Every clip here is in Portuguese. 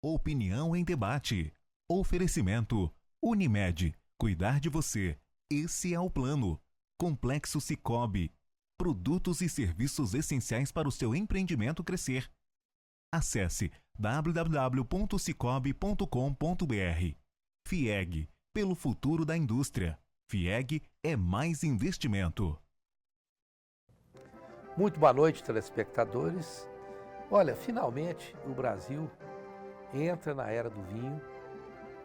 Opinião em debate. Oferecimento. Unimed. Cuidar de você. Esse é o plano. Complexo Sicoob. Produtos e serviços essenciais para o seu empreendimento crescer. Acesse www.sicoob.com.br. FIEG. Pelo futuro da indústria. FIEG é mais investimento. Muito boa noite, telespectadores. Olha, finalmente o Brasil entra na era do vinho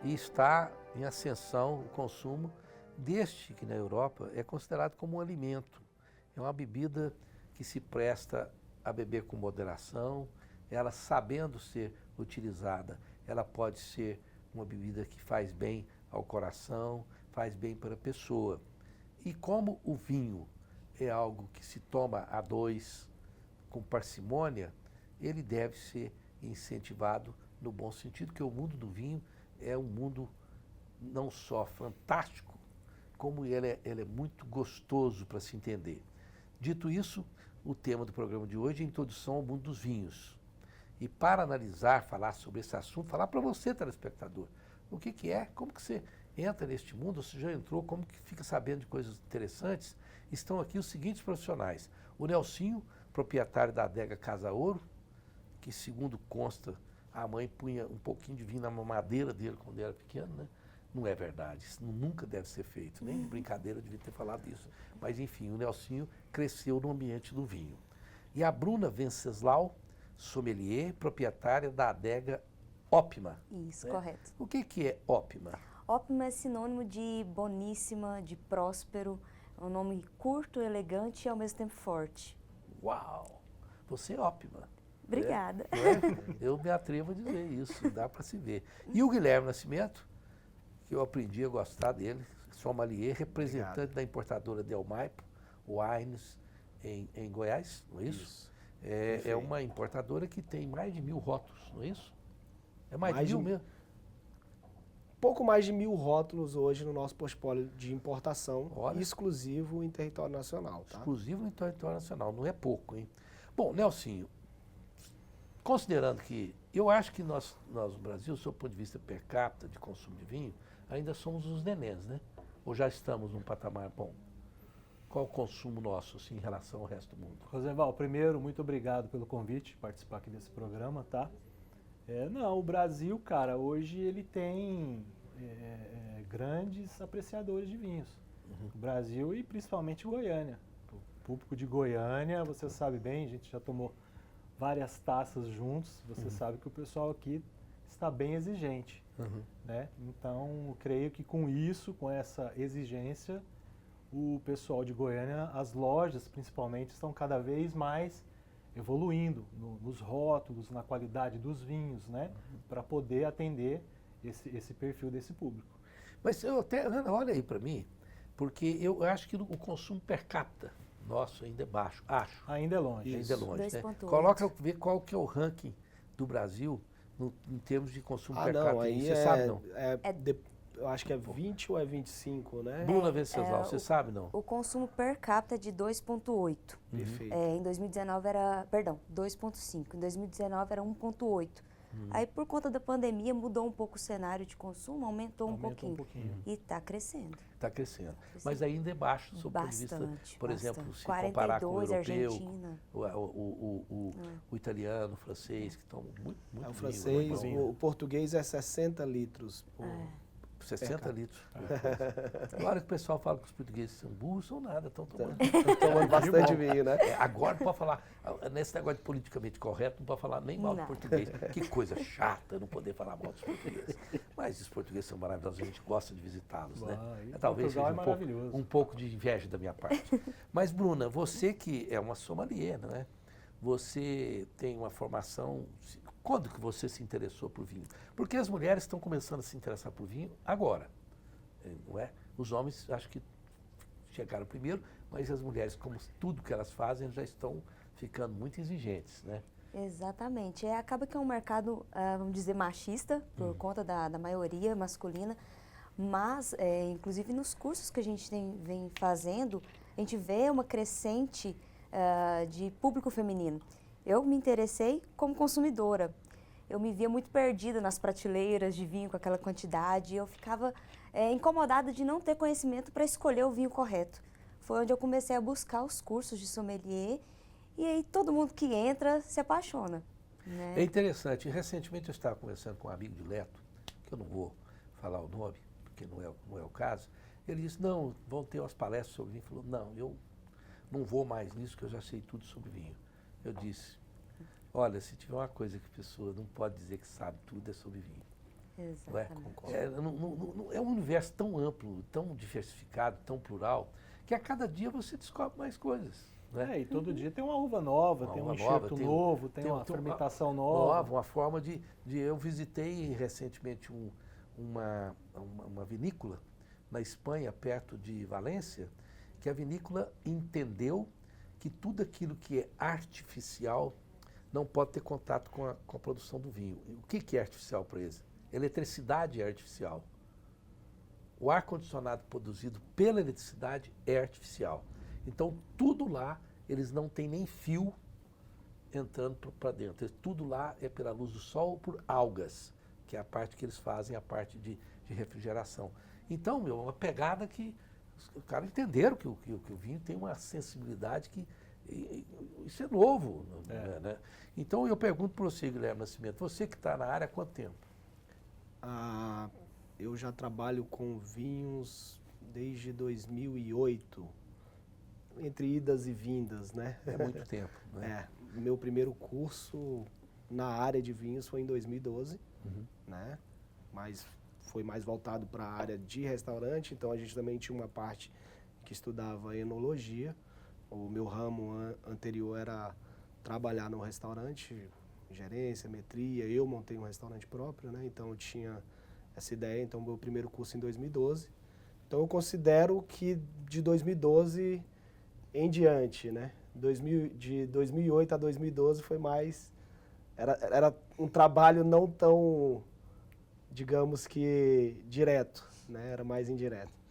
e está em ascensão o consumo deste que na Europa é considerado como um alimento. É uma bebida que se presta a beber com moderação, ela sabendo ser utilizada, ela pode ser uma bebida que faz bem ao coração, faz bem para a pessoa. E como o vinho é algo que se toma a dois, com parcimônia, ele deve ser incentivado no bom sentido, que o mundo do vinho é um mundo não só fantástico, como ele é muito gostoso para se entender. Dito isso, o tema do programa de hoje é a introdução ao mundo dos vinhos. E para analisar, falar sobre esse assunto, falar para você, telespectador, o que é, como que você entra neste mundo, você já entrou, como que fica sabendo de coisas interessantes, estão aqui os seguintes profissionais. O Nelsinho, proprietário da adega Casa Ouro, que segundo consta, a mãe punha um pouquinho de vinho na mamadeira dele quando ele era pequeno, né? Não é verdade, isso nunca deve ser feito, nem de brincadeira eu devia ter falado isso. Mas enfim, o Nelsinho cresceu no ambiente do vinho. E a Bruna Venceslau, sommelier, proprietária da adega Ópima. Isso, né? correto. O que é Ópima? Ópima é sinônimo de boníssima, de próspero, é um nome curto, elegante e ao mesmo tempo forte. Uau! Você é Ópima. Obrigada. Eu me atrevo a dizer isso, dá para se ver. E o Guilherme Nascimento, que eu aprendi a gostar dele, sommelier, representante Obrigado. Da importadora Del Maipo, Wines, em Goiás, não é isso? É uma importadora que tem mais de 1000 rótulos, não é isso? É mais de 1000 mesmo? Pouco mais de 1000 rótulos hoje no nosso portfólio de importação, exclusivo em território nacional. Tá? Exclusivo em território nacional, não é pouco, hein? Bom, Nelsinho, considerando que, eu acho que nós no Brasil, do seu ponto de vista per capita de consumo de vinho, ainda somos os nenéns, né? Ou já estamos num patamar bom? Qual o consumo nosso, assim, em relação ao resto do mundo? Rosenval, primeiro, muito obrigado pelo convite de participar aqui desse programa, tá? Não, o Brasil, cara, hoje ele tem grandes apreciadores de vinhos. O Brasil e principalmente Goiânia. O público de Goiânia, você sabe bem, a gente já tomou várias taças juntos, você sabe que o pessoal aqui está bem exigente. Né? Então, eu creio que com isso, com essa exigência, o pessoal de Goiânia, as lojas principalmente, estão cada vez mais evoluindo nos rótulos, na qualidade dos vinhos, né? Para poder atender esse perfil desse público. Mas Ana, olha aí para mim, porque eu acho que o consumo per capita nosso ainda é baixo, acho. Ainda é longe. Ainda é longe, né? 2,8. Coloca, vê qual que é o ranking do Brasil em termos de consumo per capita. Não, aí você sabe, não? Eu acho que é 20 ou é 25, né? Bruna Venceslau, você sabe, não? O consumo per capita é de 2,8. Perfeito. Em 2019 era, 2,5. Em 2019 era 1,8. Aí, por conta da pandemia, mudou um pouco o cenário de consumo, aumentou um pouquinho. E está crescendo. Está crescendo. Mas ainda é baixo, do seu ponto de vista, por exemplo, se 42, comparar com o europeu, Argentina. o italiano, o francês, que estão muito O francês, o português é 60 litros por 60 litros. Agora que o pessoal fala que os portugueses são burros, são nada, estão tomando. Tomando bastante vinho, né? Agora não pode falar, nesse negócio de politicamente correto, não pode falar nem mal do português. Que coisa chata não poder falar mal dos portugueses. Mas os portugueses são maravilhosos, a gente gosta de visitá-los, né? Talvez seja um pouco de inveja da minha parte. Mas, Bruna, você que é uma sommelier, não é? Você tem uma formação... Quando que você se interessou por vinho? Porque as mulheres estão começando a se interessar por vinho agora, não é? Os homens acho que chegaram primeiro, mas as mulheres, como tudo que elas fazem, já estão ficando muito exigentes, né? Exatamente. Acaba que é um mercado, vamos dizer, machista, por conta da maioria masculina, mas, inclusive, nos cursos que a gente vem fazendo, a gente vê uma crescente de público feminino. Eu me interessei como consumidora. eu me via muito perdida nas prateleiras de vinho com aquela quantidade. Eu ficava incomodada de não ter conhecimento para escolher o vinho correto. Foi onde eu comecei a buscar os cursos de sommelier e aí todo mundo que entra se apaixona. Né? É interessante. Recentemente eu estava conversando com um amigo de Leto, que eu não vou falar o nome, porque não é o caso. Ele disse, não, vão ter umas palestras sobre vinho. Ele falou, não, eu não vou mais nisso, que eu já sei tudo sobre vinho. Eu disse, olha, se tiver uma coisa que a pessoa não pode dizer que sabe tudo, é sobre vinho. Exatamente. É um universo tão amplo, tão diversificado, tão plural, que a cada dia você descobre mais coisas. Né? E todo dia tem uma uva nova, tem um enxerto novo, tem uma fermentação nova. Uma forma de... Eu visitei recentemente uma vinícola na Espanha, perto de Valência, que a vinícola entendeu que tudo aquilo que é artificial não pode ter contato com a produção do vinho. O que é artificial para eles? Eletricidade é artificial. O ar-condicionado produzido pela eletricidade é artificial. Então, tudo lá, eles não têm nem fio entrando para dentro. Tudo lá é pela luz do sol ou por algas, que é a parte que eles fazem, a parte de refrigeração. Então, é uma pegada que os caras entenderam que o vinho tem uma sensibilidade que... Isso é novo. Né? Então, eu pergunto para você, Guilherme Nascimento, você que está na área há quanto tempo? Eu já trabalho com vinhos desde 2008, entre idas e vindas, né? É muito tempo. Né? Meu primeiro curso na área de vinhos foi em 2012, né? Mas foi mais voltado para a área de restaurante, então a gente também tinha uma parte que estudava enologia. O meu ramo anterior era trabalhar no restaurante, gerência, metria. Eu montei um restaurante próprio, né? Então eu tinha essa ideia. Então meu primeiro curso em 2012. Então eu considero que de 2012 em diante, né? De 2008 a 2012 foi mais... Era um trabalho não tão, digamos que, direto, né? Era mais indireto.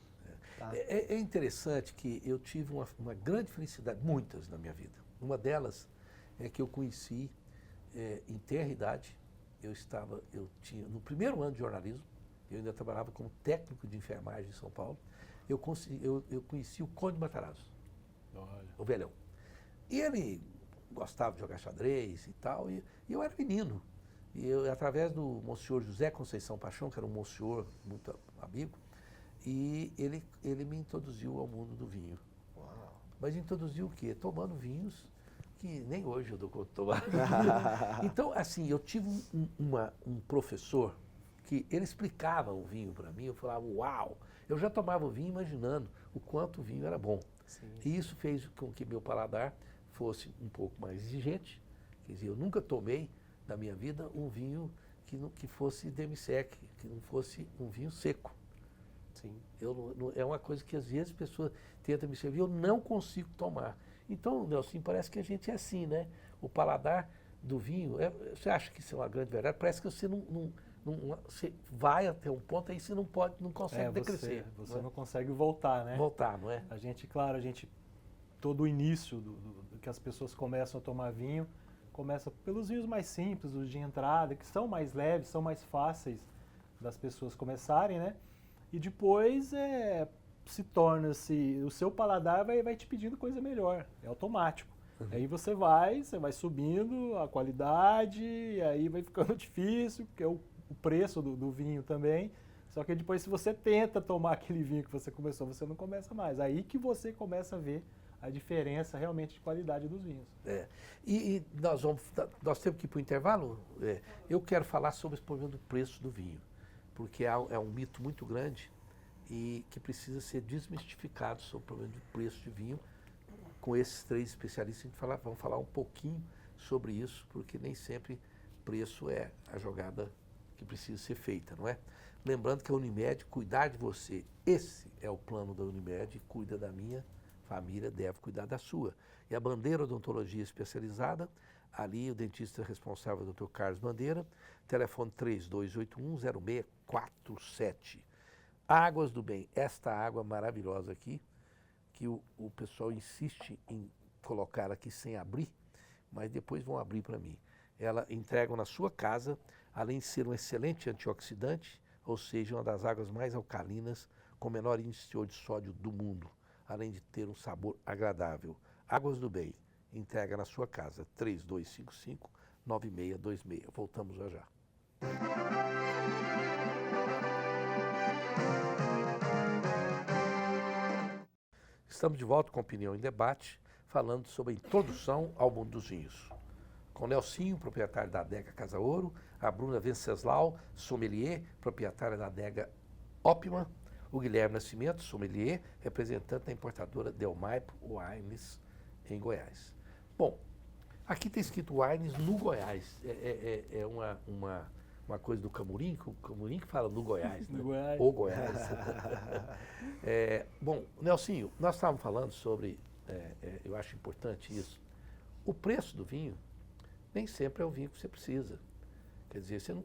Tá? É interessante que eu tive uma grande felicidade, muitas na minha vida. Uma delas é que eu conheci, em tenra idade, eu tinha, no primeiro ano de jornalismo, eu ainda trabalhava como técnico de enfermagem em São Paulo, eu conheci o Conde Matarazzo, o velhão. E ele gostava de jogar xadrez e tal, e eu era menino. E eu, através do Monsenhor José Conceição Paixão, que era um monsenhor muito amigo, e ele me introduziu ao mundo do vinho. Uau. Mas introduziu o quê? Tomando vinhos que nem hoje eu dou conta de tomar. Então, assim, eu tive um professor que ele explicava o vinho para mim, eu falava, uau! Eu já tomava o vinho imaginando o quanto o vinho era bom. Sim. E isso fez com que meu paladar fosse um pouco mais exigente. Quer dizer, eu nunca tomei, na minha vida, um vinho que fosse demi-sec, que não fosse um vinho seco. Sim. É uma coisa que às vezes as pessoas tentam me servir, eu não consigo tomar. Então, Nelson, parece que a gente é assim, né? O paladar do vinho, você acha que isso é uma grande verdade? Parece que você você vai até um ponto aí você não consegue decrescer. Você não consegue voltar, né? Voltar, não é? A gente, todo o início do que as pessoas começam a tomar vinho, começa pelos vinhos mais simples, os de entrada, que são mais leves, são mais fáceis das pessoas começarem, né? E depois se torna-se, o seu paladar vai te pedindo coisa melhor, é automático. Aí você vai subindo a qualidade, e aí vai ficando difícil, porque é o preço do vinho também. Só que depois, se você tenta tomar aquele vinho que você começou, você não começa mais. Aí que você começa a ver a diferença realmente de qualidade dos vinhos. E nós temos que ir para o intervalo. Eu quero falar sobre esse problema do preço do vinho, porque é um mito muito grande e que precisa ser desmistificado sobre o problema de preço de vinho. Com esses três especialistas, vamos falar um pouquinho sobre isso, porque nem sempre preço é a jogada que precisa ser feita, não é? Lembrando que a Unimed, cuidar de você, esse é o plano da Unimed, cuida da minha família, deve cuidar da sua. E a Bandeira Odontologia Especializada, ali o dentista responsável é o Dr. Carlos Bandeira, telefone 3281-0647. Águas do Bem, esta água maravilhosa aqui, que o pessoal insiste em colocar aqui sem abrir, mas depois vão abrir para mim. Ela entrega na sua casa além de ser um excelente antioxidante, ou seja, uma das águas mais alcalinas com menor índice de sódio do mundo, além de ter um sabor agradável. Águas do Bem, entrega na sua casa, 3255-9626. Voltamos já já. Estamos de volta com Opinião em Debate, falando sobre a introdução ao mundo dos vinhos. Com o Nelsinho, proprietário da adega Casa Ouro, a Bruna Venceslau, sommelier, proprietária da adega Optima, o Guilherme Nascimento, sommelier, representante da importadora Delmaipo Wines, em Goiás. Bom, aqui está escrito Wines no Goiás. É uma coisa do Camurim, que o Camurim que fala no Goiás, né? No Goiás. Ou Goiás. Bom, Nelsinho, nós estávamos falando sobre, eu acho importante isso, o preço do vinho nem sempre é o vinho que você precisa. Quer dizer, você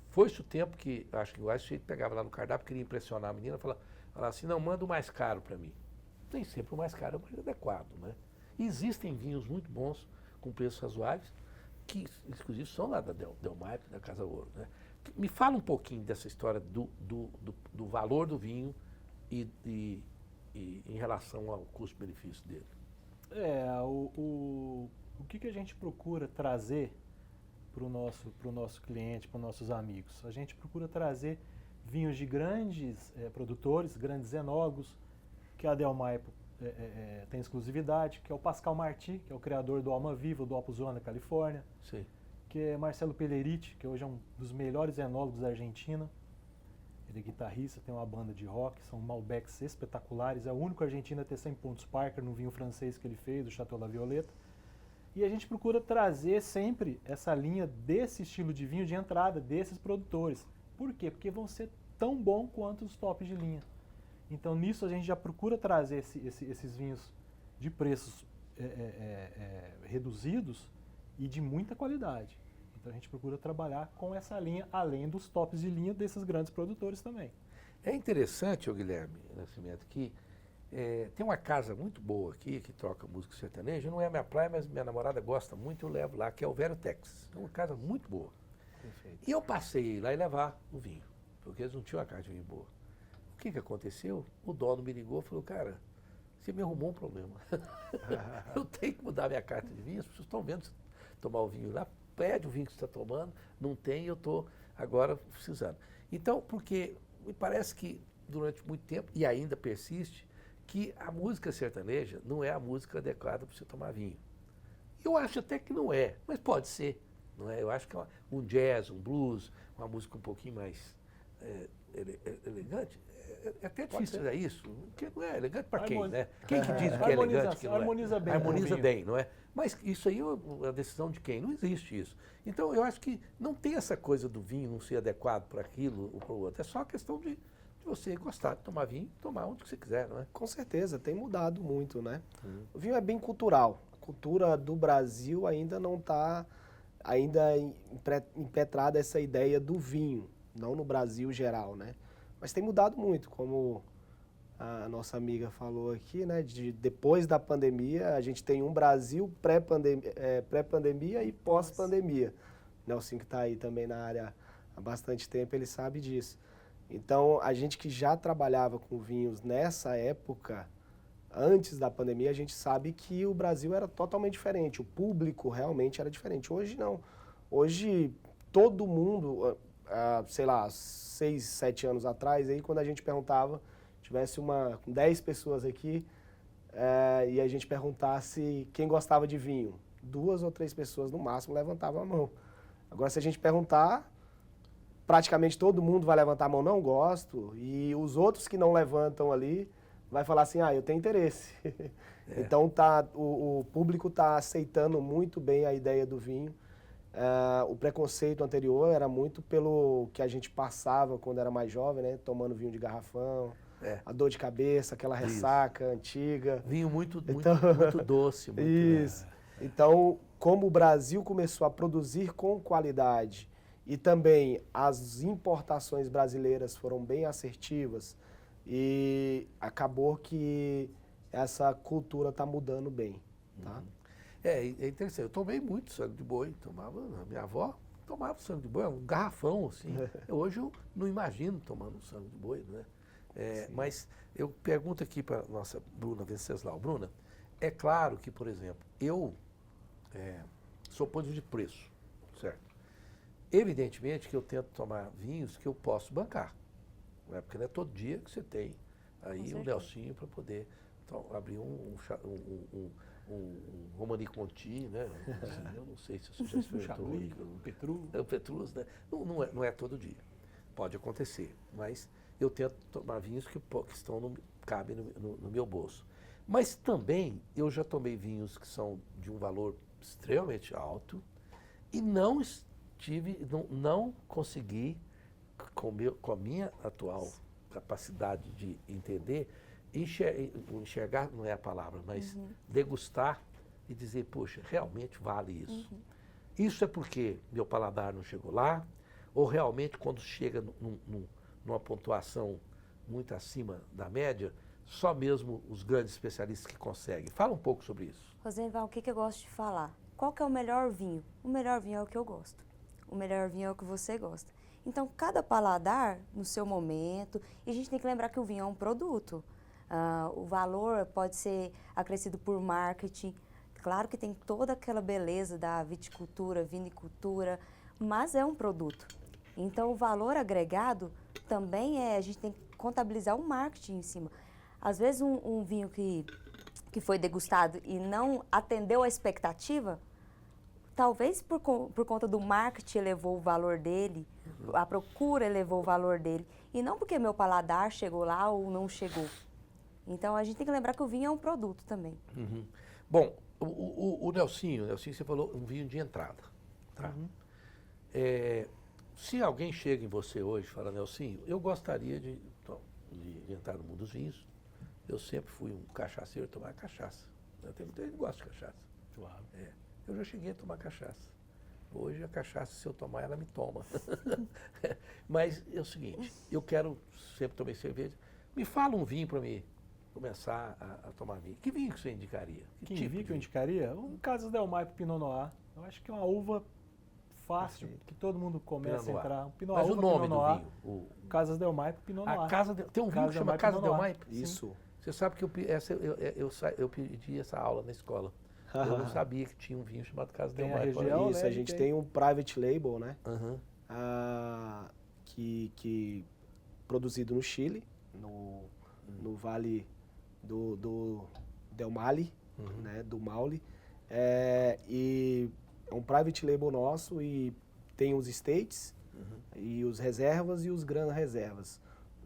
foi-se o tempo que, acho que o Goiás pegava lá no cardápio, queria impressionar a menina, falava assim, não, manda o mais caro para mim. Nem sempre o mais caro é o mais adequado, né? E existem vinhos muito bons, com preços razoáveis, que inclusive são lá da Delmaipo, da Casa Ouro, né? Me fala um pouquinho dessa história do valor do vinho e em relação ao custo-benefício dele. O que a gente procura trazer para o nosso cliente, para os nossos amigos? A gente procura trazer vinhos de grandes produtores, grandes enólogos, que a Delmaipo tem exclusividade, que é o Pascal Marty, que é o criador do Alma Viva, do Opus One da Califórnia. Sim. Que é Marcelo Pelleriti, que hoje é um dos melhores enólogos da Argentina. Ele é guitarrista, tem uma banda de rock, são Malbecs espetaculares. É o único argentino a ter 100 pontos Parker no vinho francês que ele fez, do Chateau La Violette. E a gente procura trazer sempre essa linha desse estilo de vinho de entrada, desses produtores. Por quê? Porque vão ser tão bom quanto os tops de linha. Então, nisso a gente já procura trazer esses vinhos de preços reduzidos e de muita qualidade. Então, a gente procura trabalhar com essa linha, além dos tops de linha desses grandes produtores também. É interessante, Guilherme Nascimento, que tem uma casa muito boa aqui, que toca música sertaneja. Não é a minha praia, mas minha namorada gosta muito, eu levo lá, que é o Vero Texas. É uma casa muito boa. Perfeito. E eu passei lá e levar o vinho, porque eles não tinham uma casa de vinho boa. O que aconteceu? O dono me ligou e falou, cara, você me arrumou um problema. Eu tenho que mudar minha carta de vinho, as pessoas estão vendo você tomar o vinho lá, pede o vinho que você está tomando, não tem, eu estou agora precisando. Então, porque me parece que durante muito tempo, e ainda persiste, que a música sertaneja não é a música adequada para você tomar vinho. Eu acho até que não é, mas pode ser. Não é? Eu acho que um jazz, um blues, uma música um pouquinho mais elegante, é até difícil dizer isso, porque não é elegante para quem, né? Quem que diz que é elegante, que não é? Harmoniza bem. Harmoniza bem, não é? Mas isso aí é a decisão de quem? Não existe isso. Então, eu acho que não tem essa coisa do vinho não ser adequado para aquilo ou para o outro. É só a questão de você gostar de tomar vinho, tomar onde você quiser, não é? Com certeza, tem mudado muito, né? O vinho é bem cultural. A cultura do Brasil ainda não está impetrada essa ideia do vinho, não no Brasil geral, né? Mas tem mudado muito, como a nossa amiga falou aqui, né? Depois da pandemia, a gente tem um Brasil pré-pandemia e pós-pandemia. Nelson, que está aí também na área há bastante tempo, ele sabe disso. Então, a gente que já trabalhava com vinhos nessa época, antes da pandemia, a gente sabe que o Brasil era totalmente diferente, o público realmente era diferente. Hoje não. Hoje, todo mundo, sei lá, 6, 7 anos atrás, aí, quando a gente perguntava, tivesse 10 pessoas aqui, e a gente perguntasse quem gostava de vinho, 2 ou 3 pessoas no máximo levantavam a mão. Agora, se a gente perguntar, praticamente todo mundo vai levantar a mão, não gosto, e os outros que não levantam ali vai falar assim, eu tenho interesse. Então o público está aceitando muito bem a ideia do vinho. O preconceito anterior era muito pelo que a gente passava quando era mais jovem, né? Tomando vinho de garrafão, a dor de cabeça, aquela ressaca antiga. Vinho muito doce. Muito, isso. Então, como o Brasil começou a produzir com qualidade e também as importações brasileiras foram bem assertivas e acabou que essa cultura está mudando bem, tá? É interessante. Eu tomei muito sangue de boi, tomava, a minha avó tomava sangue de boi, um garrafão, assim. Hoje eu não imagino tomando sangue de boi, né? Mas eu pergunto aqui para nossa Bruna Venceslau. Bruna, é claro que, por exemplo, eu sou ponto de preço, certo? Evidentemente que eu tento tomar vinhos que eu posso bancar, né? Porque não é todo dia que você tem aí um Nelsinho para poder abrir um Romani Conti, né? Eu não sei se você já experimentou. Um Petrus. O Petrus, né? Não é todo dia. Pode acontecer, mas eu tento tomar vinhos que cabem no meu bolso. Mas também eu já tomei vinhos que são de um valor extremamente alto e não consegui, com a minha atual capacidade de entender, enxergar não é a palavra, mas degustar e dizer, poxa, realmente vale isso. Isso é porque meu paladar não chegou lá, ou realmente quando chega numa pontuação muito acima da média, só mesmo os grandes especialistas que conseguem. Fala um pouco sobre isso. Rosival, o que eu gosto de falar? Qual que é o melhor vinho? O melhor vinho é o que eu gosto. O melhor vinho é o que você gosta. Então, cada paladar no seu momento, e a gente tem que lembrar que o vinho é um produto. O valor pode ser acrescido por marketing. Claro que tem toda aquela beleza da viticultura, vinicultura, mas é um produto. Então, o valor agregado também a gente tem que contabilizar o marketing em cima. Às vezes, um vinho que foi degustado e não atendeu a expectativa, talvez por conta do marketing elevou o valor dele, a procura elevou o valor dele, e não porque meu paladar chegou lá ou não chegou. Então, a gente tem que lembrar que o vinho é um produto também. Bom, o Nelsinho, você falou um vinho de entrada. Tá? Se alguém chega em você hoje e fala, Nelsinho, eu gostaria de entrar no mundo dos vinhos, eu sempre fui um cachaceiro, tomar cachaça. Tem muita gente que gosta de cachaça. Claro. Eu já cheguei a tomar cachaça. Hoje a cachaça, se eu tomar, ela me toma. Mas é o seguinte, eu sempre tomei cerveja. Me fala um vinho para mim começar a tomar vinho. Que vinho que você indicaria? Que vinho que eu indicaria? O Casas Del Maipo Pinot Noir. Eu acho que é uma uva fácil, que todo mundo começa a entrar. Pinot Mas uva, o nome Pinot Noir, do vinho? Casas Del Maipo Pinot Noir. Tem um vinho que chama Casa Del Maipo? Isso. Você sabe que eu pedi essa aula na escola. Eu não sabia que tinha um vinho chamado Casa Del Maipo. Região, isso, né? A gente tem um private label, né? Que produzido no Chile, no Vale do Del Mali, né? Do Maule. E é um private label nosso e tem os estates, e os reservas e os gran reservas.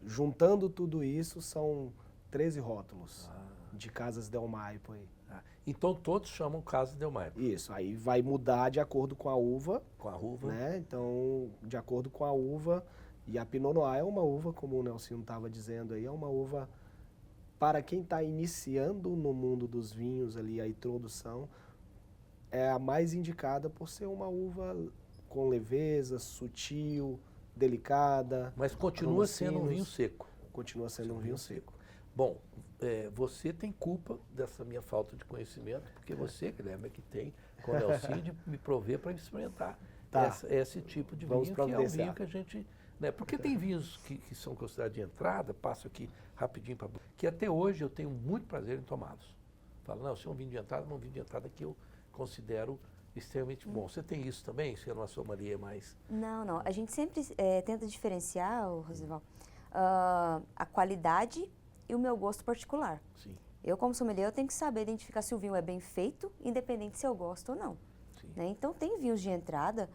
Juntando tudo isso, são 13 rótulos de Casas Del Maipo aí. Então todos chamam Casas Del Maipo. Isso, aí vai mudar de acordo com a uva. Com a uva. Né? Então, de acordo com a uva, e a Pinot Noir é uma uva, como o Nelsinho estava dizendo aí, é uma uva para quem está iniciando no mundo dos vinhos ali, a introdução, é a mais indicada por ser uma uva com leveza, sutil, delicada. Mas continua sendo um vinho seco. Continua sendo um vinho seco. Bom, você tem culpa dessa minha falta de conhecimento, porque você, Guilherme, que tem com o Nelsinho de me prover para experimentar esse tipo de vinho, que é um vinho que a gente... Né, porque tem vinhos que são considerados de entrada, passo aqui rapidinho para... que até hoje eu tenho muito prazer em tomá-los. Falo, não, se é um vinho de entrada, é um vinho de entrada que eu considero extremamente bom. Você tem isso também? Você não é sommelier mais? Não. A gente sempre tenta diferenciar, Rosival, a qualidade e o meu gosto particular. Sim. Eu, como sommelier, eu tenho que saber identificar se o vinho é bem feito, independente se eu gosto ou não. Né? Então, tem vinhos de entrada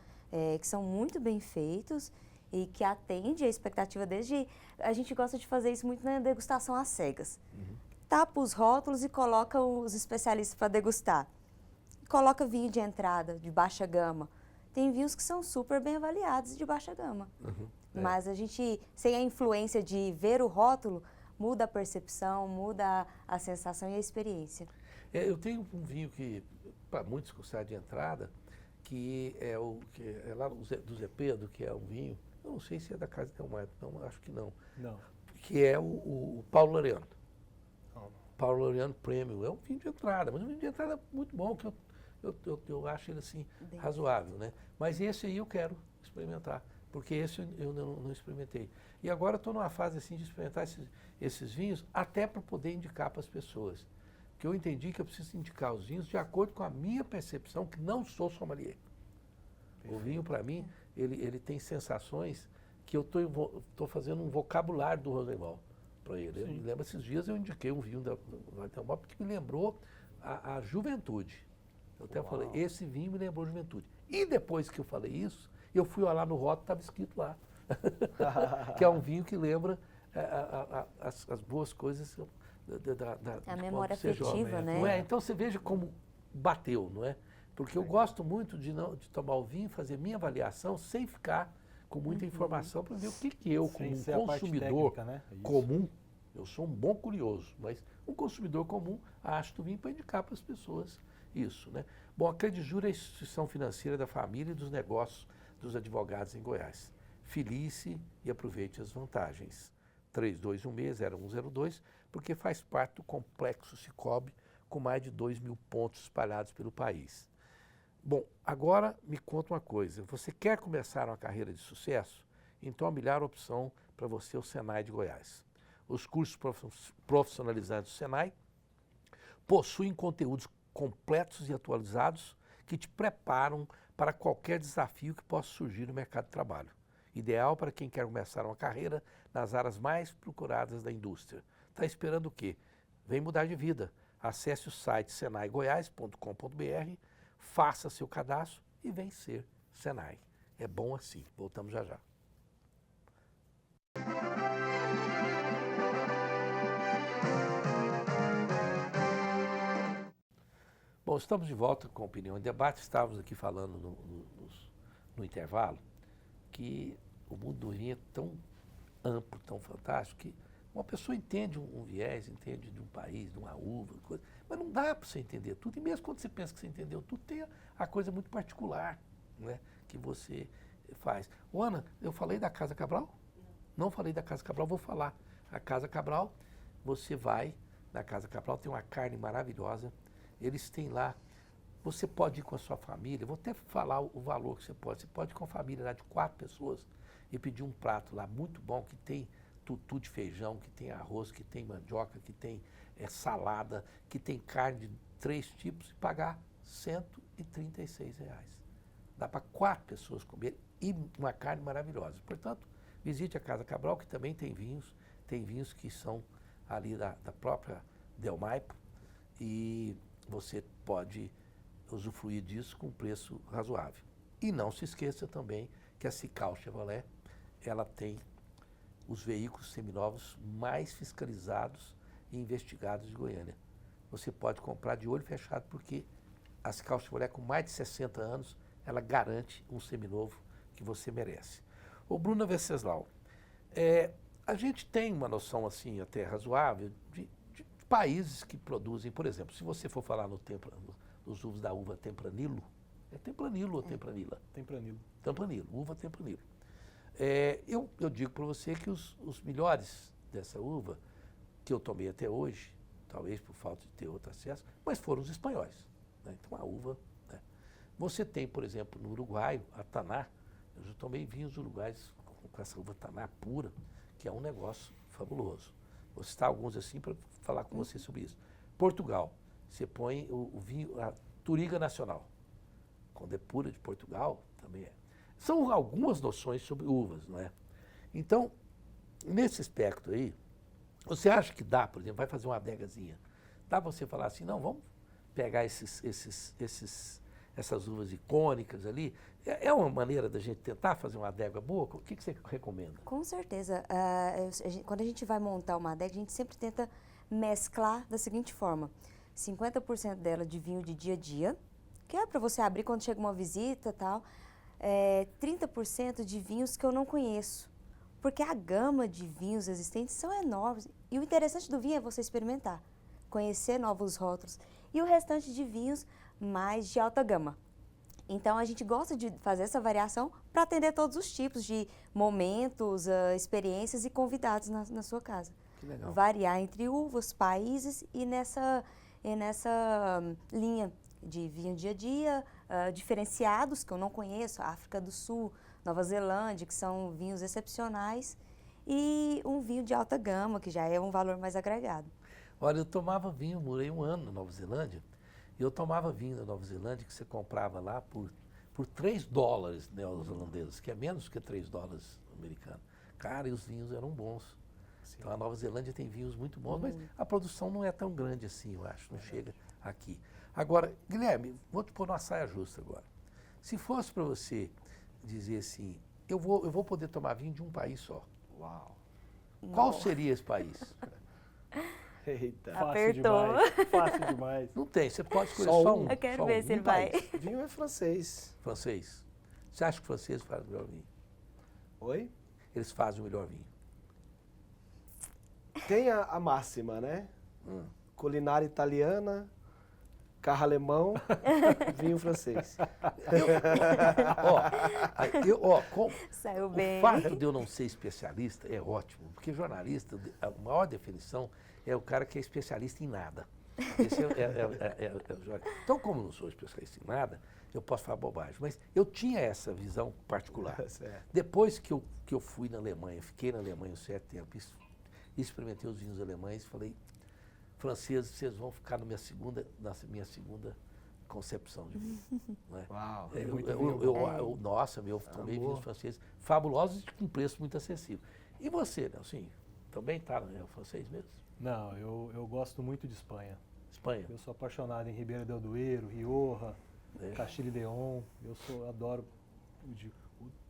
que são muito bem feitos e que atendem a expectativa desde... A gente gosta de fazer isso muito na degustação às cegas. Tapa os rótulos e coloca os especialistas para degustar. Coloca vinho de entrada, de baixa gama. Tem vinhos que são super bem avaliados de baixa gama. Mas a gente, sem a influência de ver o rótulo, muda a percepção, muda a sensação e a experiência. Eu tenho um vinho que, para muitos considerados de entrada, que é lá do Zé Pedro, que é um vinho, eu não sei se é da Casa Del Maipo, não, acho que não. Que é o Paulo Laureano. Paulo Laureano Premium. É um vinho de entrada, mas é um vinho de entrada muito bom, que eu acho ele assim Bem. razoável, né? Mas esse aí eu quero experimentar, porque esse eu não experimentei. E agora estou numa fase assim de experimentar esses vinhos, até para poder indicar para as pessoas. Porque eu entendi que eu preciso indicar os vinhos de acordo com a minha percepção, que não sou sommelier. O vinho, para mim, ele tem sensações que eu estou fazendo um vocabulário do Rosenwald para ele. Eu me lembro, esses dias eu indiquei um vinho da Rosenwald porque me lembrou a juventude. Eu até falei, esse vinho me lembrou a juventude. E depois que eu falei isso, eu fui olhar no rótulo, estava escrito lá. Que é um vinho que lembra as boas coisas A memória afetiva, né? Não é? Então você veja como bateu, não é? Porque eu gosto muito de tomar o vinho, fazer minha avaliação sem ficar com muita informação para ver o que eu, como um consumidor técnica, né? comum, eu sou um bom curioso, mas um consumidor comum acha do vinho para indicar para as pessoas isso, né? Bom, a Credijur é a instituição financeira da família e dos negócios dos advogados em Goiás. Filie-se e aproveite as vantagens. 3216-0102, porque faz parte do complexo Cicobi, com mais de 2.000 pontos espalhados pelo país. Bom, agora me conta uma coisa. Você quer começar uma carreira de sucesso? Então a melhor opção para você é o Senai de Goiás. Os cursos profissionalizantes do Senai possuem conteúdos completos e atualizados que te preparam para qualquer desafio que possa surgir no mercado de trabalho. Ideal para quem quer começar uma carreira nas áreas mais procuradas da indústria. Está esperando o quê? Vem mudar de vida. Acesse o site senaigoias.com.br, faça seu cadastro e vem ser Senai. É bom assim. Voltamos já já. Bom, estamos de volta com a Opinião em Debate. Estávamos aqui falando no intervalo que o mundo do vinho é tão amplo, tão fantástico, que uma pessoa entende um viés, entende de um país, de uma uva, coisa, mas não dá para você entender tudo. E mesmo quando você pensa que você entendeu tudo, tem a coisa muito particular, né, que você faz. Ô, Ana, eu falei da Casa Cabral? Não falei da Casa Cabral, vou falar. A Casa Cabral, você vai na Casa Cabral, tem uma carne maravilhosa. Eles têm lá, você pode ir com a sua família, vou até falar o valor que você pode. Você pode ir com a família lá de 4 pessoas e pedir um prato lá muito bom, que tem tutu de feijão, que tem arroz, que tem mandioca, que tem salada, que tem carne de 3 tipos e pagar R$136. Dá para 4 pessoas comer e uma carne maravilhosa. Portanto, visite a Casa Cabral, que também tem vinhos que são ali da própria Del Maipo, e você pode usufruir disso com um preço razoável. E não se esqueça também que a Cical Chevrolet, ela tem os veículos seminovos mais fiscalizados e investigados de Goiânia. Você pode comprar de olho fechado, porque a Cical Chevrolet, com mais de 60 anos, ela garante um seminovo que você merece. Ô Bruna Venceslau, a gente tem uma noção assim até razoável de países que produzem, por exemplo, se você for falar nos uvos da uva Tempranillo, é Tempranillo ou Tempranila? Tempranillo. Tempranillo, uva Tempranillo. Eu digo para você que os melhores dessa uva, que eu tomei até hoje, talvez por falta de ter outro acesso, mas foram os espanhóis, né? Então a uva, né? Você tem, por exemplo, no Uruguai, a Taná. Eu já tomei vinhos uruguaios com essa uva Taná pura, que é um negócio fabuloso. Vou citar alguns assim para falar com você sobre isso. Portugal, você põe o vinho, a Touriga Nacional, quando é pura de Portugal, também é. São algumas noções sobre uvas, não é? Então, nesse aspecto aí, você acha que dá, por exemplo, vai fazer uma adegazinha, dá para você falar assim, não, vamos pegar essas uvas icônicas ali? É uma maneira da gente tentar fazer uma adega boa? O que você recomenda? Com certeza. Quando a gente vai montar uma adega, a gente sempre tenta mesclar da seguinte forma. 50% dela de vinho de dia a dia, que é para você abrir quando chega uma visita e tal. 30% de vinhos que eu não conheço, porque a gama de vinhos existentes são enormes. E o interessante do vinho é você experimentar, conhecer novos rótulos. E o restante de vinhos mais de alta gama. Então, a gente gosta de fazer essa variação para atender todos os tipos de momentos, experiências e convidados na sua casa. Que legal. Variar entre uvas, países e nessa linha de vinho dia a dia, diferenciados, que eu não conheço, África do Sul, Nova Zelândia, que são vinhos excepcionais, e um vinho de alta gama, que já é um valor mais agregado. Olha, eu tomava vinho, morei um ano na Nova Zelândia, e eu tomava vinho da Nova Zelândia que você comprava lá por $3 neozelandeses, que é menos que $3 americanos. Cara, e os vinhos eram bons. Sim. Então a Nova Zelândia tem vinhos muito bons, mas a produção não é tão grande assim, eu acho, não chega aqui. Agora, Guilherme, vou te pôr numa saia justa agora. Se fosse para você dizer assim, eu vou poder tomar vinho de um país só. Uau. Qual seria esse país? Eita. Fácil Apertou. demais. Fácil demais. Não tem, você pode escolher Só só um. um. Eu quero só ver um, se ele um vai. país. Vinho é francês. Francês. Você acha que o francês faz o melhor vinho? Oi? Eles fazem o melhor vinho. Tem a máxima, né? Culinária italiana, carro alemão, vinho francês. Saiu O bem. fato de eu não ser especialista é ótimo, porque jornalista, a maior definição é o cara que é especialista em nada. Esse é o jornalista. Então, como eu não sou especialista em nada, eu posso falar bobagem, mas eu tinha essa visão particular. Certo. Depois que eu fui na Alemanha, fiquei na Alemanha um certo tempo, experimentei os vinhos alemães, falei, franceses, vocês vão ficar na minha segunda concepção de vinho. Né? Uau. Nossa, eu tomei vinhos franceses fabulosos e com preço muito acessível. E você, Nelson? Também está no francês mesmo? Não, eu gosto muito de Espanha. Espanha? Eu sou apaixonado em Ribeira del Duero, Rioja, Castilla e León. Adoro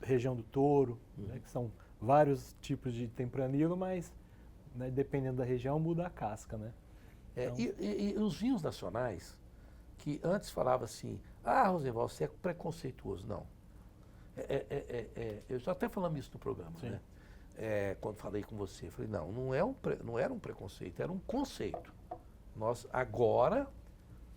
região do Touro, né, que são vários tipos de tempranillo, mas né, dependendo da região muda a casca, né? Então, e os vinhos nacionais, que antes falava assim, Rosenval, você é preconceituoso. Não. Eu já até falamos isso no programa, né? Quando falei com você, falei, não era um preconceito, era um conceito. Nós agora,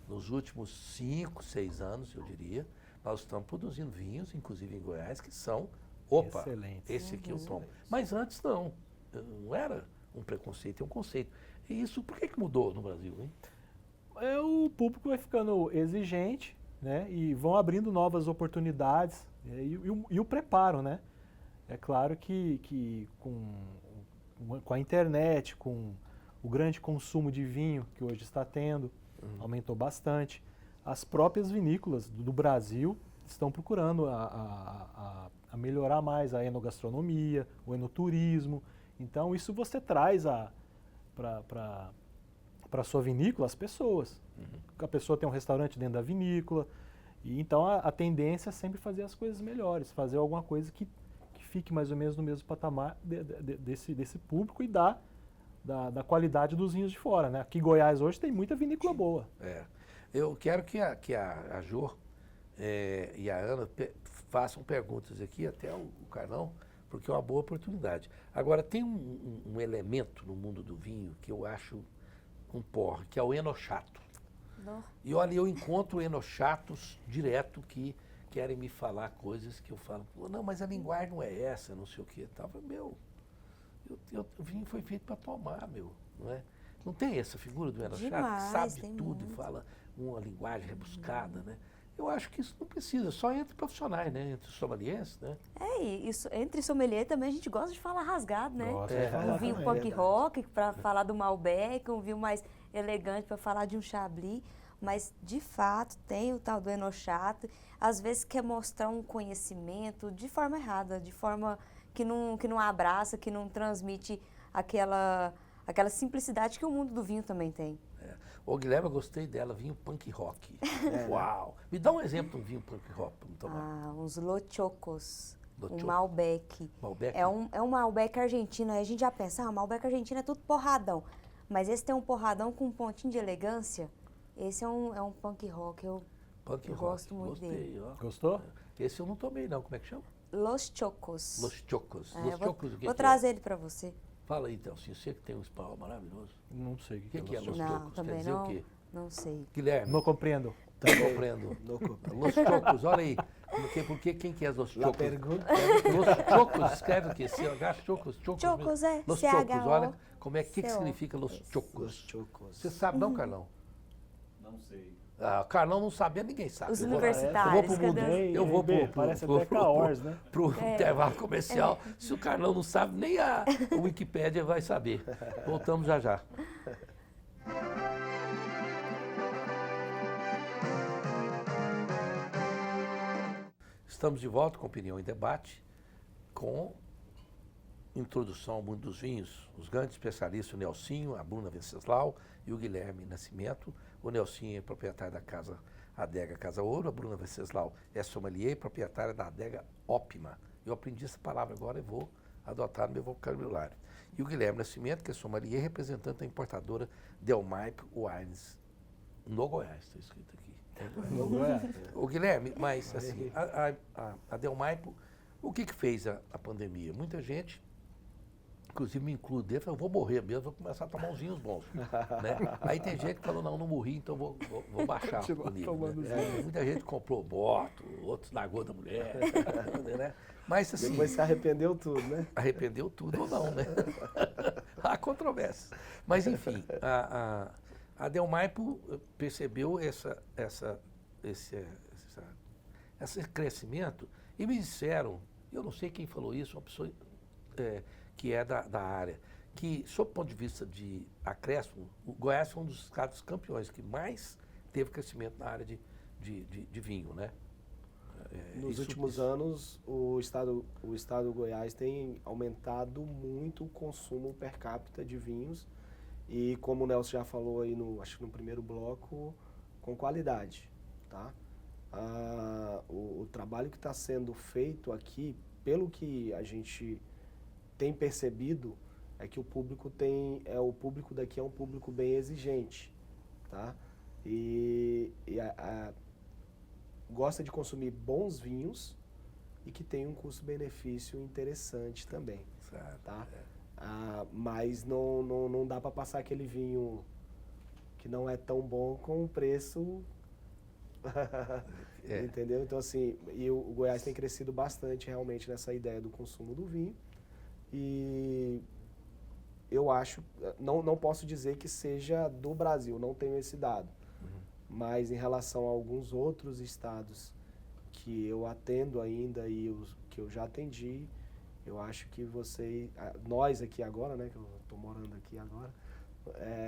nos últimos 5, 6 anos, eu diria, nós estamos produzindo vinhos, inclusive em Goiás, que são, excelentes. esse aqui eu tomo. Mas antes não era um preconceito, é um conceito. E isso, por que mudou no Brasil, hein? O público vai ficando exigente, né? E vão abrindo novas oportunidades e o preparo, né? É claro que com a internet, com o grande consumo de vinho que hoje está tendo, aumentou bastante. As próprias vinícolas do Brasil estão procurando a melhorar mais a enogastronomia, o enoturismo. Então, isso você traz para a sua vinícola as pessoas. A pessoa tem um restaurante dentro da vinícola. E então, a tendência é sempre fazer as coisas melhores, fazer alguma coisa que fique mais ou menos no mesmo patamar desse público e da qualidade dos vinhos de fora, né? Aqui em Goiás hoje tem muita vinícola boa. Eu quero que a Jô e a Ana façam perguntas aqui, até o Carlão, porque é uma boa oportunidade. Agora, tem um elemento no mundo do vinho que eu acho um porre, que é o enochato. Não. E olha, eu encontro enochatos direto que querem me falar coisas que eu falo, não, mas a linguagem não é essa, não sei o quê. Tava, o vinho foi feito para tomar, não é? Não tem essa figura do enochato que sabe de tudo e fala uma linguagem rebuscada, né? Eu acho que isso não precisa, só entre profissionais, né? Entre sommeliers, né? Isso, entre sommelier também a gente gosta de falar rasgado, né? Gosta de falar Um vinho também, punk rock para falar do Malbec, um vinho mais elegante para falar de um Chablis, mas de fato tem o tal do enochato, às vezes quer mostrar um conhecimento de forma errada, de forma que não abraça, que não transmite aquela simplicidade que o mundo do vinho também tem. Ô, Guilherme, eu gostei dela, vinho punk rock. Uau! Me dá um exemplo de um vinho punk rock para me tomar. Uns Los Chocos, Los um Malbec. Malbec? É um Malbec argentino, aí a gente já pensa, Malbec argentino é tudo porradão. Mas esse tem um porradão com um pontinho de elegância. Esse é um punk rock, eu gosto muito dele. Ó. Gostou? Esse eu não tomei não, como é que chama? Los Chocos. Los Chocos. Los Chocos, o que Vou que trazer ele para você. Fala aí, então, você que tem um espanhol maravilhoso. Não sei o que é Los Los Não, Chocos? também Quer dizer não. o quê? Não sei. Guilherme, Não compreendo. tá compreendo. Los Chocos, olha aí. Porque quem que é Los Chocos? Pergunta. Los Chocos, escreve o quê? CH Chocos? Chocos é Los CHO. Chocos, olha como é que significa Los Os Chocos. chocos. Você sabe não, Carlão? Não sei. Carlão não sabia, ninguém sabe. Os Eu vou- universitários. eu vou pro cadê? mundo. Eu vou pro- Parece pro- até Caors, né? Pro intervalo comercial. Se o Carlão não sabe, nem a Wikipédia vai saber. Voltamos já já. Estamos de volta com Opinião em Debate, com introdução ao mundo dos vinhos, os grandes especialistas, o Nelsinho, a Bruna Venceslau e o Guilherme Nascimento. O Nelsinho é proprietário da Casa Adega Casa Ouro, a Bruna Venceslau é sommelier e proprietária da Adega Ópima. Eu aprendi essa palavra agora e vou adotar no meu vocabulário. E o Guilherme Nascimento, que é sommelier, representante da importadora Delmaipe Wines, no Goiás, está escrito aqui. No Goiás. O Guilherme, mas assim, a Delmaipo, o que fez a pandemia? Muita gente, inclusive me incluo dentro, falou, eu vou morrer mesmo, vou começar a tomar uns vinhos bons. Né? Aí tem gente que falou, não morri, então vou baixar o nível. Né? Muita gente comprou moto, outros largou da mulher, né? Mas assim, Depois se arrependeu tudo, né? arrependeu tudo ou não, né? Há controvérsias. Mas enfim, a Delmaipo percebeu esse crescimento e me disseram, eu não sei quem falou isso, uma pessoa que é da área, que, sob o ponto de vista de acréscimo, o Goiás foi um dos estados campeões que mais teve crescimento na área de vinho, né? Nos últimos anos, o estado do Goiás tem aumentado muito o consumo per capita de vinhos e, como o Nelson já falou aí, acho que no primeiro bloco, com qualidade, tá? O trabalho que está sendo feito aqui, pelo que a gente tem percebido, é que o público daqui é um público bem exigente, tá? Gosta de consumir bons vinhos e que tem um custo-benefício interessante também, Certo. tá? Mas não dá para passar aquele vinho que não é tão bom com um preço, entendeu? Então assim, o Goiás tem crescido bastante realmente nessa ideia do consumo do vinho e eu acho, não posso dizer que seja do Brasil, não tenho esse dado. Mas em relação a alguns outros estados que eu atendo ainda e os que eu já atendi, eu acho que nós aqui agora, né, que eu estou morando aqui agora,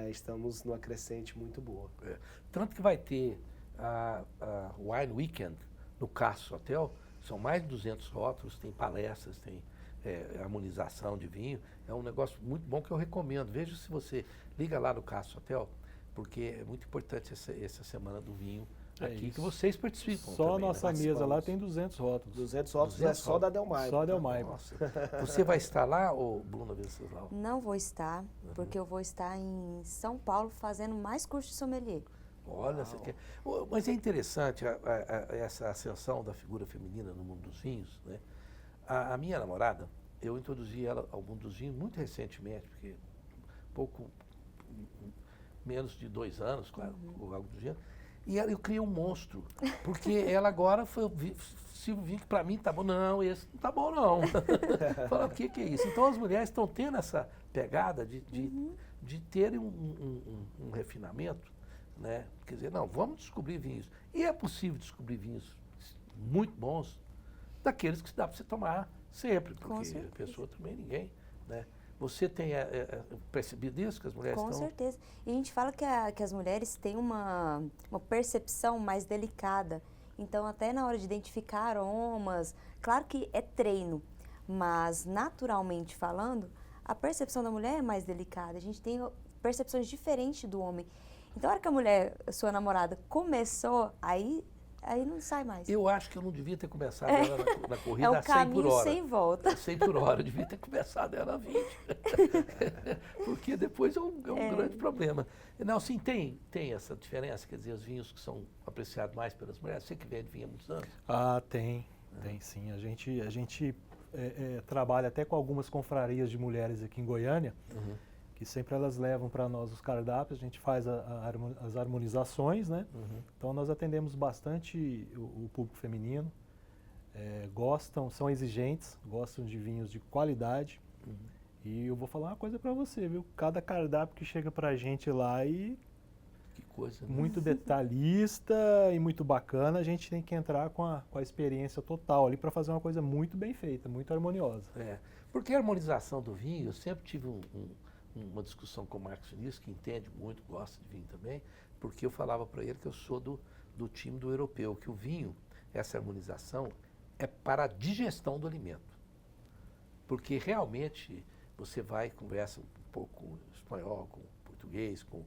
estamos numa crescente muito boa. Tanto que vai ter a Wine Weekend no Castro Hotel, são mais de 200 rótulos, tem palestras, tem harmonização de vinho, é um negócio muito bom que eu recomendo. Veja se você liga lá no Castro Hotel, porque é muito importante essa semana do vinho aqui, que vocês participam. Só a também, nossa né? mesa lá tem 200 rótulos. 200 rótulos é só da Delmaipo. Só Delmaipo. Nossa. Você vai estar lá, ou Bruna Venceslau? Não vou estar, porque eu vou estar em São Paulo fazendo mais curso de sommelier. Olha, você quer... Mas é interessante essa ascensão da figura feminina no mundo dos vinhos, né? A minha namorada, eu introduzi ela ao mundo dos vinhos muito recentemente, porque menos de 2 anos, claro, ou algo do gênero. E eu criei um monstro, porque ela agora se o vinho que para mim tá bom, não, esse não tá bom não. Fala, o que é isso? Então as mulheres estão tendo essa pegada de terem um refinamento, né? Quer dizer, não, vamos descobrir vinhos. E é possível descobrir vinhos muito bons, daqueles que dá para você tomar sempre, porque a pessoa também, ninguém, né? Você tem percebido isso, que as mulheres Com estão... certeza. E a gente fala que as mulheres têm uma percepção mais delicada. Então, até na hora de identificar aromas, claro que é treino, mas naturalmente falando, a percepção da mulher é mais delicada. A gente tem percepções diferentes do homem. Então, a hora que a mulher, sua namorada, começou, aí não sai mais. Eu acho que eu não devia ter começado ela na corrida a 100 por caminho hora. sem volta. 100 por hora, eu devia ter começado ela a 20. Porque depois é um grande problema. Não, sim, tem essa diferença, quer dizer, os vinhos que são apreciados mais pelas mulheres, você que vende vinho há muitos anos. Tem sim. A gente trabalha até com algumas confrarias de mulheres aqui em Goiânia, que sempre elas levam para nós os cardápios, a gente faz as harmonizações, né? Então nós atendemos bastante o público feminino, são exigentes, gostam de vinhos de qualidade. E eu vou falar uma coisa para você, viu? Cada cardápio que chega para a gente lá Que coisa, né? muito detalhista e muito bacana, a gente tem que entrar com a experiência total ali para fazer uma coisa muito bem feita, muito harmoniosa. É, porque a harmonização do vinho, eu sempre tive uma discussão com o Marcos Vinícius, que entende muito, gosta de vinho também, porque eu falava para ele que eu sou do time do europeu, que o vinho, essa harmonização, é para a digestão do alimento. Porque realmente você vai, conversa um pouco com o espanhol, com o português, com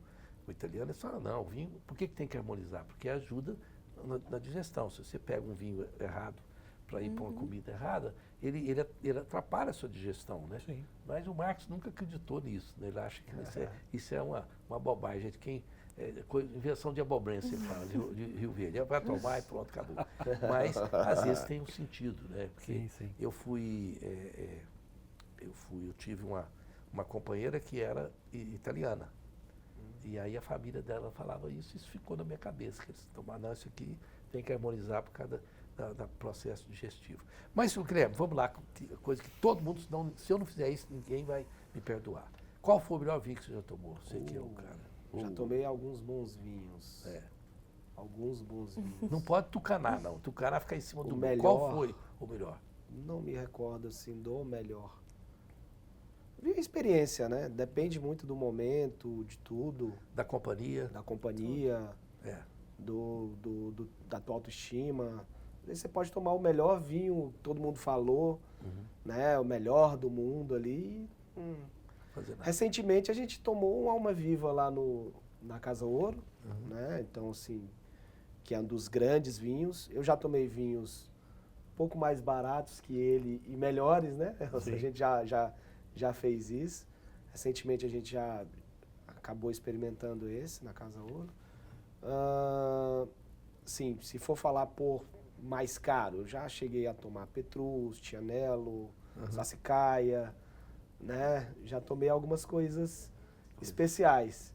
o italiano, e você fala, não, o vinho, por que tem que harmonizar? Porque ajuda na digestão. Se você pega um vinho errado para ir para uma comida errada, ele atrapalha a sua digestão, né? Sim. Mas o Marx nunca acreditou nisso, né? Ele acha que isso é uma bobagem. Gente, invenção de abobrense, ele fala, de Rio Verde. Vai tomar e pronto, acabou. Mas, às vezes, tem um sentido, né? Porque Sim. eu tive uma companheira que era italiana. E aí a família dela falava isso ficou na minha cabeça, que eles tomaram, não, isso aqui tem que harmonizar por causa do processo digestivo. Mas, Guilherme, vamos lá, coisa que todo mundo, se eu não fizer isso, ninguém vai me perdoar. Qual foi o melhor vinho que você já tomou? Você que é o cara. Já tomei alguns bons vinhos. É. Alguns bons vinhos. Não pode tucanar, não. Tucanar fica em cima do melhor. Qual foi o melhor? Não me recordo, assim, do melhor. Vi a experiência, né? Depende muito do momento, de tudo. Da companhia? Da companhia, É. da tua autoestima. Às vezes você pode tomar o melhor vinho, todo mundo falou, né? O melhor do mundo ali. Fazer nada. Recentemente a gente tomou um Alma Viva lá na Casa Ouro, né? Então, assim, que é um dos grandes vinhos. Eu já tomei vinhos um pouco mais baratos que ele e melhores, né? Sim. A gente já fez isso. Recentemente a gente já acabou experimentando esse na Casa Ouro. Sim, se for falar por mais caro, eu já cheguei a tomar Petrus, Tianello, Sassicaia, né? Já tomei algumas coisas especiais,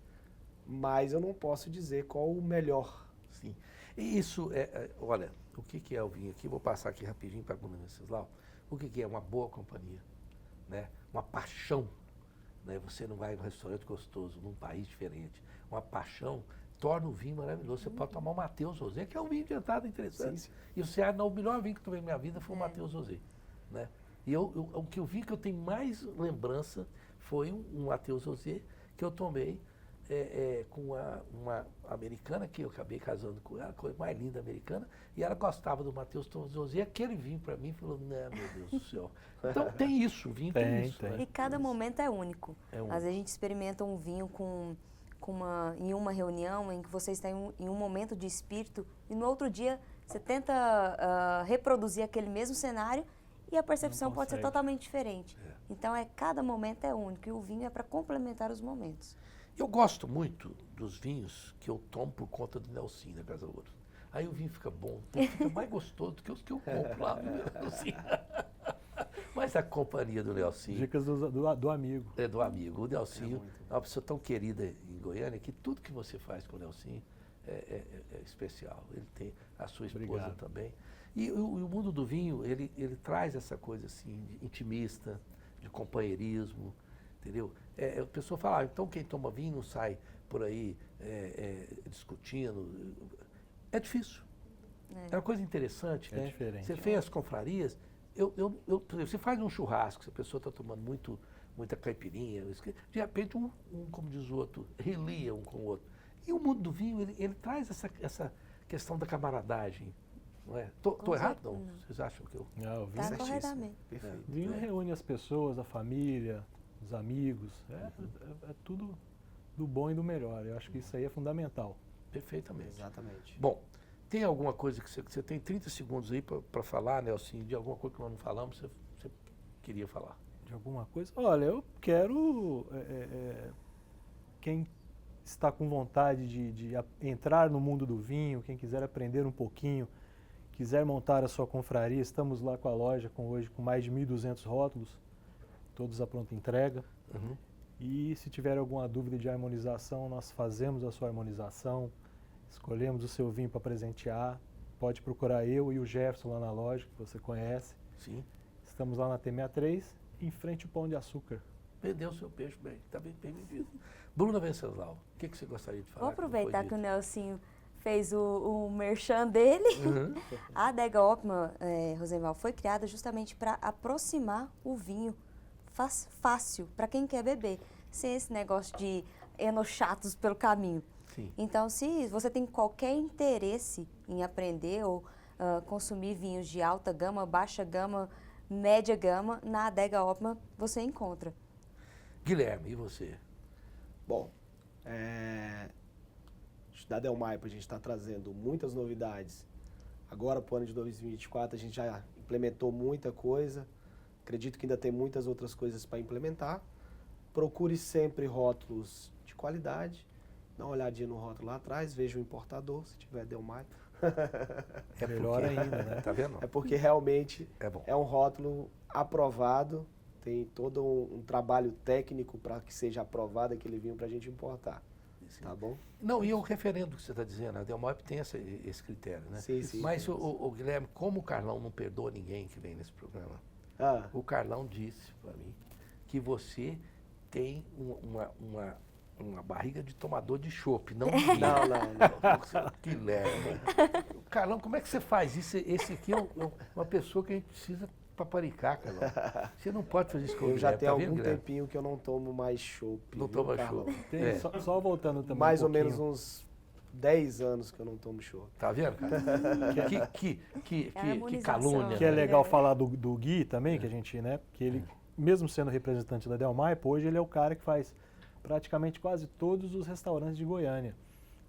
mas eu não posso dizer qual o melhor. Sim. E isso, olha, o que é o vinho aqui? Vou passar aqui rapidinho para a Venceslau. O que é uma boa companhia? Né? Uma paixão, né? Você não vai em um restaurante gostoso, num país diferente. Uma paixão torna o vinho maravilhoso. Você pode tomar o Mateus Rosé, que é um vinho de entrada interessante. Sim. E você, não, o melhor vinho que eu tomei na minha vida foi o Mateus Rosé. Né? E o vinho que eu tenho mais lembrança foi um Mateus Rosé que eu tomei com uma americana, que eu acabei casando com ela, a coisa mais linda americana, e ela gostava do Mateus Rosé, aquele vinho para mim, falou, não, meu Deus do céu. Então tem isso, o vinho tem isso. Né? E cada momento é único. É único. Às vezes a gente experimenta um vinho em uma reunião em que você está em um momento de espírito e no outro dia você tenta reproduzir aquele mesmo cenário e a percepção pode ser totalmente diferente. Então cada momento é único e o vinho é para complementar os momentos. Eu gosto muito dos vinhos que eu tomo por conta do Nelson da Casa Ouro. Aí o vinho fica bom, fica mais gostoso do que os que eu compro lá no Nelson. Mas a companhia do Nelson... Dicas do amigo. É do amigo. O Nelsinho é uma pessoa tão querida em Goiânia que tudo que você faz com o Nelsinho é especial. Ele tem a sua esposa também. E o mundo do vinho, ele traz essa coisa assim, de intimista, de companheirismo, entendeu? A pessoa fala, então quem toma vinho não sai por aí discutindo. É difícil. É uma coisa interessante, né? Diferente. Você fez as confrarias, por exemplo, você faz um churrasco, se a pessoa está tomando muita caipirinha, de repente como diz o outro, relia um com o outro. E o mundo do vinho, ele traz essa questão da camaradagem. Não é? Tô errado, não? Vocês acham que eu... Não, o vinho Está corretamente. Perfeito. O vinho reúne as pessoas, a família, os amigos. É tudo do bom e do melhor. Eu acho que isso aí é fundamental. Perfeitamente. Exatamente. Bom, tem alguma coisa que você tem 30 segundos aí para falar, Nelson, de alguma coisa que nós não falamos, você queria falar? De alguma coisa? Olha, eu quero... quem está com vontade de entrar no mundo do vinho, quem quiser aprender um pouquinho, quiser montar a sua confraria, estamos lá com a loja hoje com mais de 1.200 rótulos, todos à pronta entrega. E se tiver alguma dúvida de harmonização, nós fazemos a sua harmonização, escolhemos o seu vinho para presentear. Pode procurar eu e o Jefferson lá na loja, que você conhece. Sim. Estamos lá na T63, em frente ao Pão de Açúcar. vendeu o seu peixe bem, está bem vendido. Bruna Venceslau, o que você gostaria de falar? Vou aproveitar que o não Nelsinho fez o merchan dele. A Adega Optima, Rosenval, foi criada justamente para aproximar o vinho fácil para quem quer beber, sem esse negócio de enochatos pelo caminho. Sim. Então, se você tem qualquer interesse em aprender ou consumir vinhos de alta gama, baixa gama, média gama, na Adega Optima você encontra. Guilherme, e você? Bom, da Del Maipo a gente está trazendo muitas novidades. Agora, para o ano de 2024, a gente já implementou muita coisa. Acredito que ainda tem muitas outras coisas para implementar. Procure sempre rótulos de qualidade. Dá uma olhadinha no rótulo lá atrás, veja o importador, se tiver Del Maipo. É Melhor ainda, né? Tá vendo? É porque realmente É bom. é um rótulo aprovado, tem todo um trabalho técnico para que seja aprovado aquele vinho para a gente importar. Sim. Tá bom? Não, e o referendo que você está dizendo, a Del Maipo tem esse critério, né? Sim, sim. Mas, o Guilherme, como o Carlão não perdoa ninguém que vem nesse programa, Ah, o Carlão disse para mim que você tem uma barriga de tomador de chopp, não de vinho. não. Guilherme. Carlão, como é que você faz isso? Esse aqui é uma pessoa que a gente precisa paparicar, Carlão. Você não pode fazer isso com o Eu já Guilherme, tenho tá vendo, algum Guilherme? tempinho que eu não tomo mais chopp. Não viu, toma Carlão? chopp. Tem, É. só voltando também Mais um ou menos pouquinho. uns 10 anos que eu não tomo chopp. Tá vendo, cara? Que harmonização. calúnia. Que é né? legal falar do Gui também, que a gente, né? Que ele, mesmo sendo representante da Del Maipo, hoje ele é o cara que faz praticamente quase todos os restaurantes de Goiânia.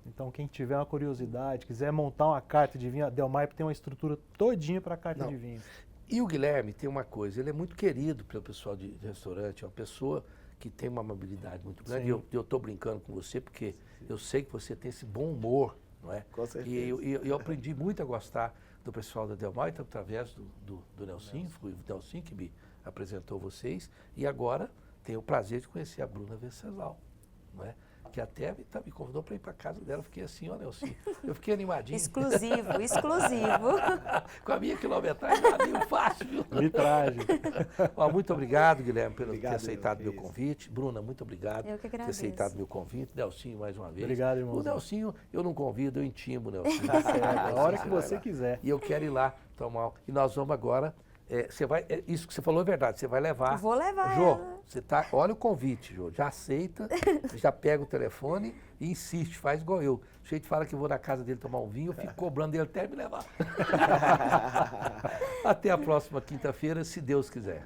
Então, quem tiver uma curiosidade, quiser montar uma carta de vinho, a Del Maipo tem uma estrutura todinha para carta Não. de vinho. E o Guilherme tem uma coisa, ele é muito querido pelo pessoal de restaurante, é uma pessoa que tem uma amabilidade muito grande. Sim. E eu estou brincando com você porque eu sei que você tem esse bom humor, não é? Com certeza. E eu aprendi muito a gostar do pessoal da Del Maipo através do Nelsinho, foi o Nelsinho que me apresentou vocês, e agora tenho o prazer de conhecer a Bruna Venceslau, não é? Que até me convidou para ir para casa dela, fiquei assim, ó, Nelsinho, eu fiquei animadinho. Exclusivo, exclusivo. Com a minha quilometragem, valeu fácil, viu? Litragem. Ó, muito obrigado, Guilherme, por ter Obrigado, aceitado eu meu que isso. convite. Bruna, muito obrigado Eu que por ter agradeço. aceitado meu convite. Nelsinho, mais uma vez. Obrigado, irmãozão. O Nelsinho, eu não convido, eu intimo o Nelsinho. A hora que vai você lá. quiser. E eu quero ir lá tomar. E nós vamos agora. Isso que você falou é verdade, você vai levar. Vou levar Jô, ela. você tá. Olha o convite, Jô. Já aceita, já pega o telefone e insiste, faz igual eu. O jeito fala que eu vou na casa dele tomar um vinho, eu fico cobrando ele até me levar. Até a próxima quinta-feira, se Deus quiser.